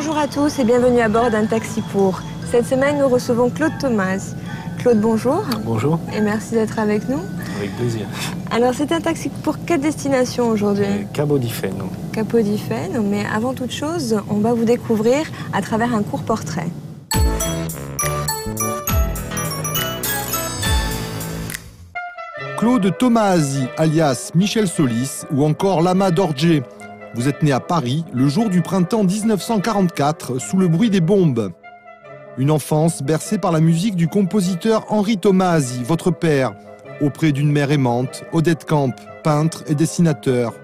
Bonjour à tous et bienvenue à bord d'un taxi pour. Cette semaine, nous recevons Claude Thomas. Claude, bonjour. Bonjour. Et merci d'être avec nous. Avec plaisir. Alors, c'est un taxi pour quelle destination aujourd'hui? Capodifeno. Capodifeno, mais avant toute chose, on va vous découvrir à travers un court portrait. Claude Tomasi, alias Michel Solis, ou encore Lama Dorje. Vous êtes né à Paris le jour du printemps 1944, sous le bruit des bombes. Une enfance bercée par la musique du compositeur Henri Tomasi, votre père, auprès d'une mère aimante, Odette Camp, peintre et dessinateur.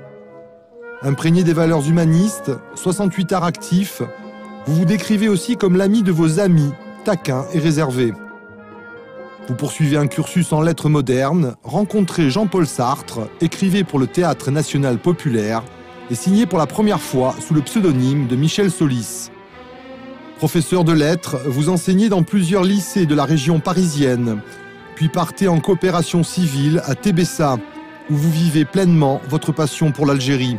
Imprégné des valeurs humanistes, 68 arts actifs, vous vous décrivez aussi comme l'ami de vos amis, taquin et réservé. Vous poursuivez un cursus en lettres modernes, rencontrez Jean-Paul Sartre, écrivez pour le Théâtre national populaire et signez pour la première fois sous le pseudonyme de Michel Solis. Professeur de lettres, vous enseignez dans plusieurs lycées de la région parisienne, puis partez en coopération civile à Tébessa, où vous vivez pleinement votre passion pour l'Algérie.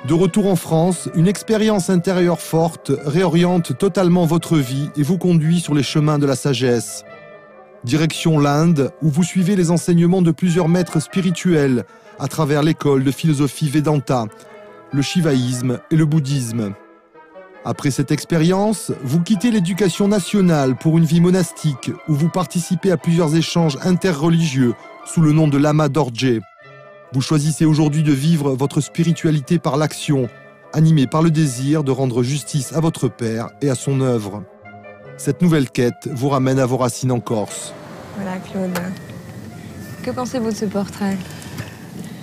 De retour en France, une expérience intérieure forte réoriente totalement votre vie et vous conduit sur les chemins de la sagesse. Direction l'Inde, où vous suivez les enseignements de plusieurs maîtres spirituels à travers l'école de philosophie Vedanta, le shivaïsme et le bouddhisme. Après cette expérience, vous quittez l'éducation nationale pour une vie monastique où vous participez à plusieurs échanges interreligieux sous le nom de Lama Dorje. Vous choisissez aujourd'hui de vivre votre spiritualité par l'action, animé par le désir de rendre justice à votre père et à son œuvre. Cette nouvelle quête vous ramène à vos racines en Corse. Voilà, Claude. Que pensez-vous de ce portrait?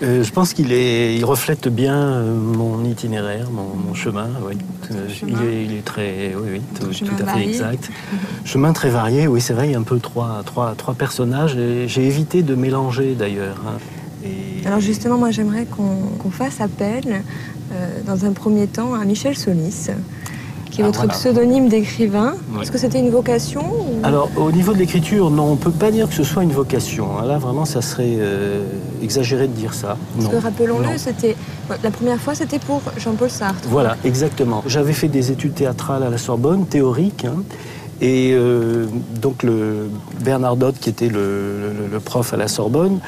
Je pense qu'il reflète bien mon itinéraire, mon chemin. Oui. Il est très, oui, tout à fait exact. Chemin très varié, oui, c'est vrai, il y a un peu trois personnages. J'ai évité de mélanger d'ailleurs. Alors justement, moi j'aimerais qu'on fasse appel, dans un premier temps, à Michel Solis, qui est votre pseudonyme d'écrivain. Oui. Est-ce que c'était une vocation ou... Alors, au niveau de l'écriture, non, on ne peut pas dire que ce soit une vocation. Là, vraiment, ça serait exagéré de dire ça. Parce que, rappelons-le, la première fois, c'était pour Jean-Paul Sartre. Voilà, exactement. J'avais fait des études théâtrales à la Sorbonne, théoriques, et donc Bernard Dodt, qui était le prof à la Sorbonne,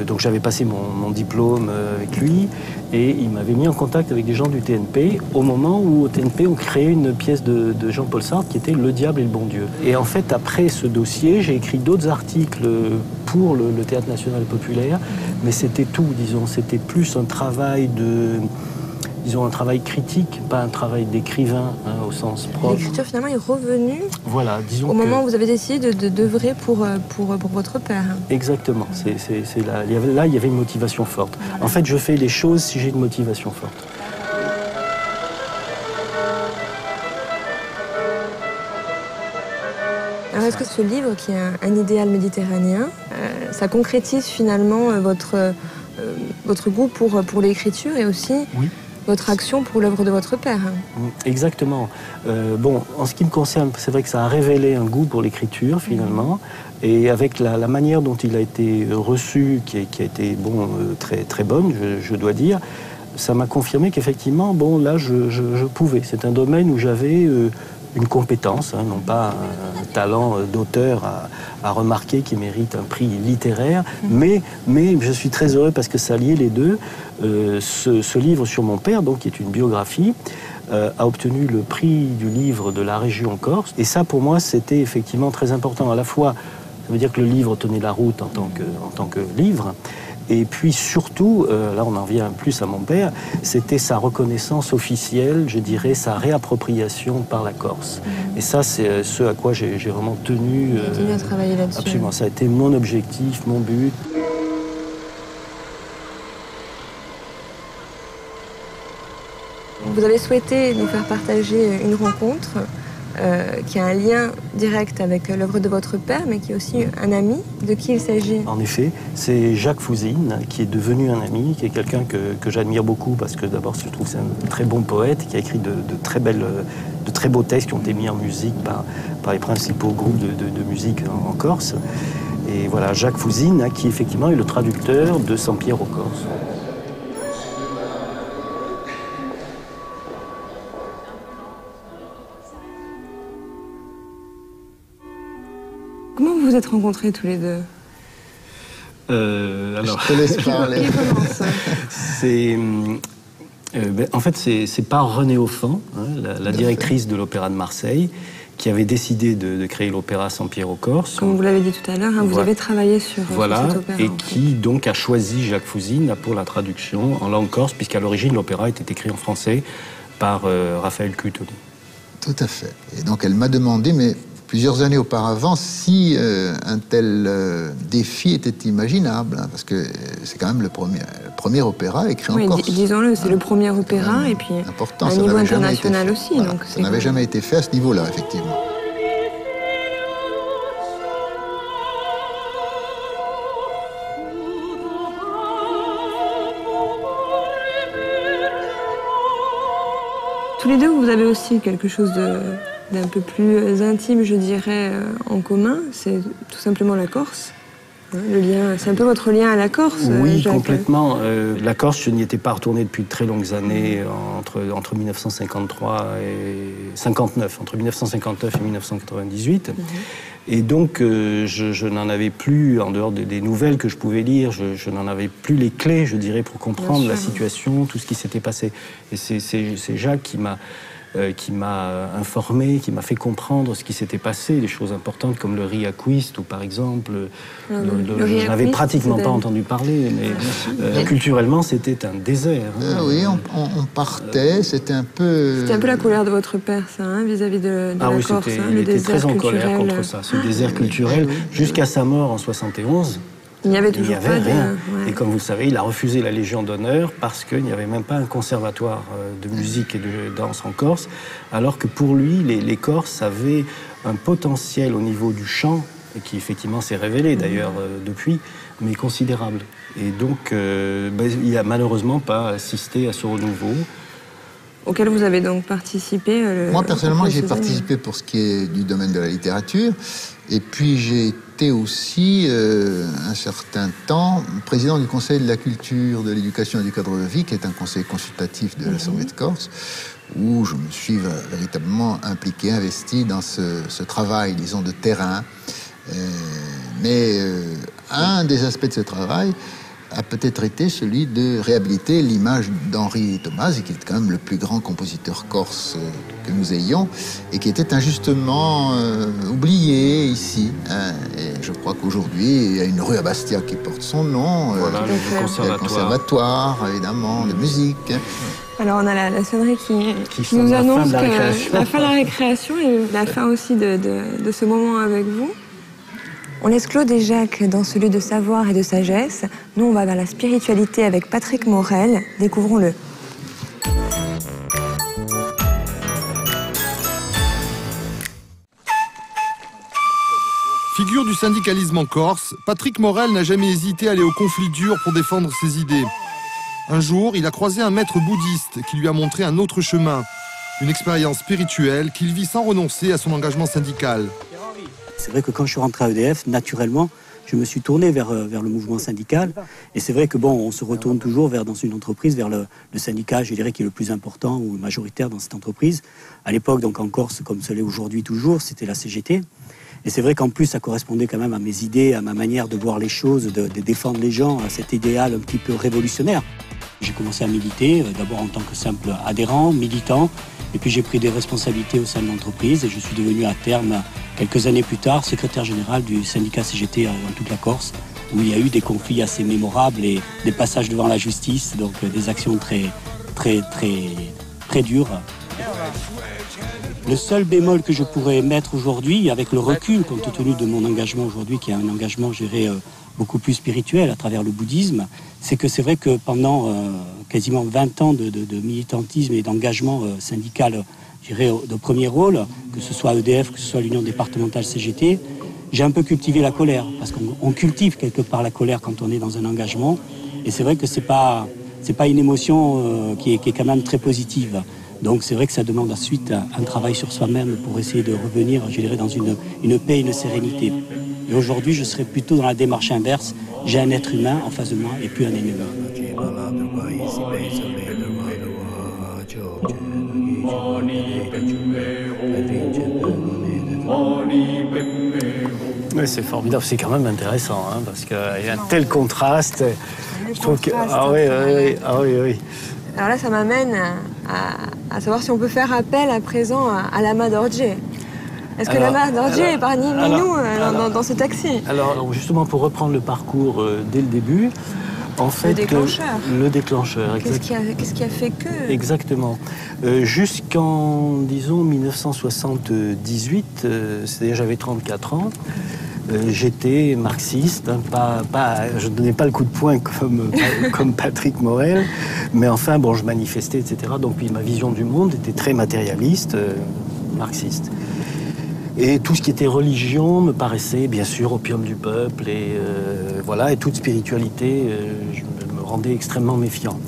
donc j'avais passé mon diplôme avec lui, et il m'avait mis en contact avec des gens du TNP au moment où au TNP on créait une pièce de Jean-Paul Sartre qui était Le diable et le bon Dieu. Et en fait, après ce dossier, j'ai écrit d'autres articles pour le Théâtre national populaire, mais c'était tout, disons, c'était plus un travail un travail critique, pas un travail d'écrivain au sens propre. L'écriture finalement est revenue au moment où vous avez décidé d'œuvrer pour votre père. Exactement. Là, il y avait une motivation forte. En fait, je fais les choses si j'ai une motivation forte. Alors est-ce que ce livre, qui est un idéal méditerranéen, ça concrétise finalement votre goût pour l'écriture et aussi votre action pour l'œuvre de votre père? Exactement. En ce qui me concerne, c'est vrai que ça a révélé un goût pour l'écriture, finalement. Et avec la manière dont il a été reçu, qui a été très, très bonne, je dois dire, ça m'a confirmé qu'effectivement, là, je pouvais. C'est un domaine où j'avais une compétence, non pas un talent d'auteur à remarquer qui mérite un prix littéraire, mais je suis très heureux parce que ça liait les deux. Ce livre sur mon père, donc, qui est une biographie, a obtenu le prix du livre de la région Corse. Et ça, pour moi, c'était effectivement très important. À la fois, ça veut dire que le livre tenait la route en tant que livre. Et puis surtout, là on en vient plus à mon père, c'était sa reconnaissance officielle, je dirais, sa réappropriation par la Corse. Et ça, c'est ce à quoi j'ai vraiment tenu. À travailler là-dessus. Absolument, ça a été mon objectif, mon but. Vous avez souhaité nous faire partager une rencontre qui a un lien direct avec l'œuvre de votre père, mais qui est aussi un ami. De qui il s'agit? En effet, c'est Jacques Fouzine, qui est devenu un ami, qui est quelqu'un que j'admire beaucoup, parce que d'abord, je trouve que c'est un très bon poète, qui a écrit de très beaux textes qui ont été mis en musique par les principaux groupes de musique en Corse. Et voilà, Jacques Fouzine, qui effectivement est le traducteur de Sampiero Corse. Comment vous vous êtes rencontrés tous les deux? Alors, je te laisse parler. En fait, c'est par Renée Offan, hein, la directrice de l'Opéra de Marseille, qui avait décidé de créer l'opéra Sampiero Corse. Comme vous l'avez dit tout à l'heure, hein, vous avez travaillé sur cet opéra. Et qui donc a choisi Jacques Fouzine pour la traduction en langue corse, puisqu'à l'origine l'opéra était écrit en français par Raphaël Clutoni. Tout à fait. Et donc elle m'a demandé, mais plusieurs années auparavant, si un tel défi était imaginable, hein, parce que c'est quand même le premier opéra écrit en corse. Disons-le, c'est le premier opéra, et puis important, à un niveau international aussi. Voilà, donc ça n'avait jamais été fait à ce niveau-là, effectivement. Tous les deux, vous avez aussi quelque chose d'un peu plus intime, je dirais, en commun. C'est tout simplement la Corse. Le lien, c'est un peu votre lien à la Corse. Oui, Jacques. complètement. La Corse, je n'y étais pas retourné depuis de très longues années, entre 1953 et 59, entre 1959 et 1998. Et donc, je n'en avais plus, en dehors des nouvelles que je pouvais lire, je n'en avais plus les clés, je dirais, pour comprendre la situation, tout ce qui s'était passé. Et c'est Jacques qui m'a informé, qui m'a fait comprendre ce qui s'était passé, des choses importantes comme le riaquist, ou par exemple, je n'avais pratiquement pas entendu parler, mais culturellement, c'était un désert. Hein. Oui, on partait, c'était un peu... C'était un peu la colère de votre père, ça, hein, vis-à-vis de la Corse, il était très en colère contre ça, ce désert culturel, jusqu'à sa mort en 71. Il n'y avait toujours pas rien. Ouais. Et comme vous le savez, il a refusé la Légion d'honneur parce qu'il n'y avait même pas un conservatoire de musique et de danse en Corse, alors que pour lui, les Corses avaient un potentiel au niveau du chant, qui effectivement s'est révélé d'ailleurs depuis, mais considérable. Et donc, il n'a malheureusement pas assisté à ce renouveau. Auquel vous avez donc participé. Moi, personnellement, j'ai participé pour ce qui est du domaine de la littérature. Et puis, j'ai été aussi, un certain temps, président du Conseil de la culture, de l'éducation et du cadre de vie, qui est un conseil consultatif de l'Assemblée de Corse, où je me suis véritablement impliqué, investi dans ce travail, disons, de terrain. Mais un des aspects de ce travail a peut-être été celui de réhabiliter l'image d'Henri Tomasi, qui est quand même le plus grand compositeur corse que nous ayons, et qui était injustement oublié ici. Hein. Et je crois qu'aujourd'hui, il y a une rue à Bastia qui porte son nom. Voilà, le conservatoire, évidemment, de musique. Alors on a la sonnerie qui nous annonce la fin de la récréation et la fin aussi de ce moment avec vous. On laisse Claude et Jacques dans ce lieu de savoir et de sagesse. Nous, on va vers la spiritualité avec Patrick Morel. Découvrons-le. Figure du syndicalisme en Corse, Patrick Morel n'a jamais hésité à aller au conflit dur pour défendre ses idées. Un jour, il a croisé un maître bouddhiste qui lui a montré un autre chemin, une expérience spirituelle qu'il vit sans renoncer à son engagement syndical. C'est vrai que quand je suis rentré à EDF, naturellement, je me suis tourné vers le mouvement syndical. Et c'est vrai que on se retourne toujours dans une entreprise, vers le syndicat, je dirais, qui est le plus important ou majoritaire dans cette entreprise. À l'époque, donc en Corse, comme ce l'est aujourd'hui toujours, c'était la CGT. Et c'est vrai qu'en plus, ça correspondait quand même à mes idées, à ma manière de voir les choses, de défendre les gens, à cet idéal un petit peu révolutionnaire. J'ai commencé à militer, d'abord en tant que simple adhérent, militant, et puis j'ai pris des responsabilités au sein de l'entreprise et je suis devenu à terme, quelques années plus tard, secrétaire général du syndicat CGT dans toute la Corse, où il y a eu des conflits assez mémorables et des passages devant la justice, donc des actions très dures. Le seul bémol que je pourrais mettre aujourd'hui, avec le recul, compte tenu de mon engagement aujourd'hui, qui est un engagement, je dirais, beaucoup plus spirituel à travers le bouddhisme, c'est que c'est vrai que pendant quasiment 20 ans de militantisme et d'engagement syndical, je dirais, de premier rôle, que ce soit EDF, que ce soit l'Union départementale CGT, j'ai un peu cultivé la colère, parce qu'on cultive quelque part la colère quand on est dans un engagement, et c'est vrai que c'est pas une émotion qui est quand même très positive. Donc c'est vrai que ça demande ensuite un travail sur soi-même pour essayer de revenir, je dirais, dans une paix et une sérénité. Et aujourd'hui, je serais plutôt dans la démarche inverse. J'ai un être humain en face de moi et plus un ennemi. Mais c'est formidable, c'est quand même intéressant, hein, parce qu'il y a un tel contraste. Je trouve que... Ah oui, oui. Alors là, ça m'amène à savoir si on peut faire appel à présent à Lama Dorje. Est-ce que Lama Dorje est parmi nous dans ce taxi? Alors, justement, pour reprendre le parcours dès le début, en fait, le déclencheur. Qu'est-ce qui a fait que... Exactement. Jusqu'en, disons, 1978, c'est-à-dire j'avais 34 ans, j'étais marxiste, hein, je ne donnais pas le coup de poing comme Patrick Morel, mais enfin, bon, je manifestais, etc. Donc, puis, ma vision du monde était très matérialiste, marxiste. Et tout ce qui était religion me paraissait, bien sûr, opium du peuple, et voilà, et toute spiritualité, je me rendais extrêmement méfiant.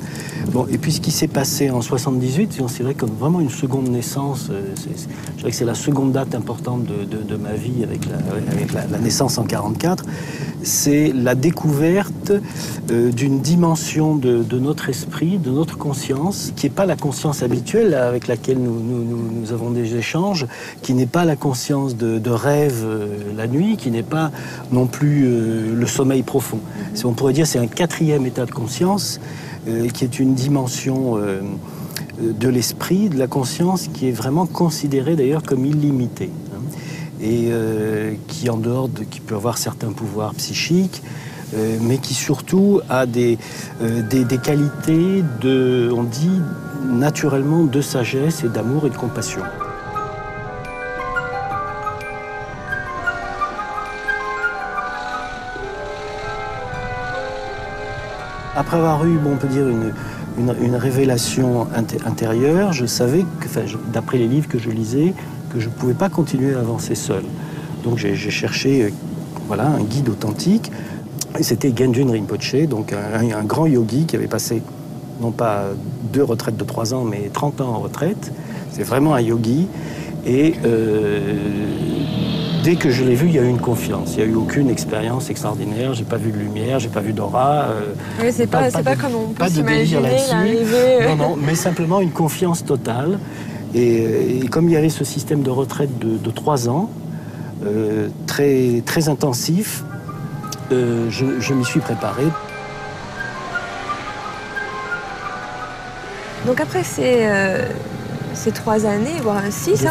Bon, et puis ce qui s'est passé en 78, c'est vrai comme vraiment une seconde naissance, je dirais que c'est la seconde date importante de ma vie avec la naissance en 44, c'est la découverte d'une dimension de notre esprit, de notre conscience, qui n'est pas la conscience habituelle avec laquelle nous avons des échanges, qui n'est pas la conscience de rêve la nuit, qui n'est pas non plus le sommeil profond. On pourrait dire c'est un quatrième état de conscience, qui est une dimension de l'esprit, de la conscience, qui est vraiment considérée d'ailleurs comme illimitée, hein, et qui en dehors qui peut avoir certains pouvoirs psychiques, mais qui surtout a des qualités on dit naturellement, de sagesse et d'amour et de compassion. Après avoir eu, on peut dire, une révélation intérieure, je savais, d'après les livres que je lisais, que je ne pouvais pas continuer à avancer seul. Donc j'ai cherché un guide authentique, et c'était Genjun Rinpoche, donc un grand yogi qui avait passé, non pas 2 retraites de 3 ans, mais 30 ans en retraite. C'est vraiment un yogi, et dès que je l'ai vu, il y a eu une confiance. Il n'y a eu aucune expérience extraordinaire. J'ai pas vu de lumière, j'ai pas vu d'aura. Oui, c'est pas comme on peut s'imaginer l'arrivée. Non, mais simplement une confiance totale. Et comme il y avait ce système de retraite de 3 ans, très, très intensif, je m'y suis préparé. Donc après ces 3 années, voire 6,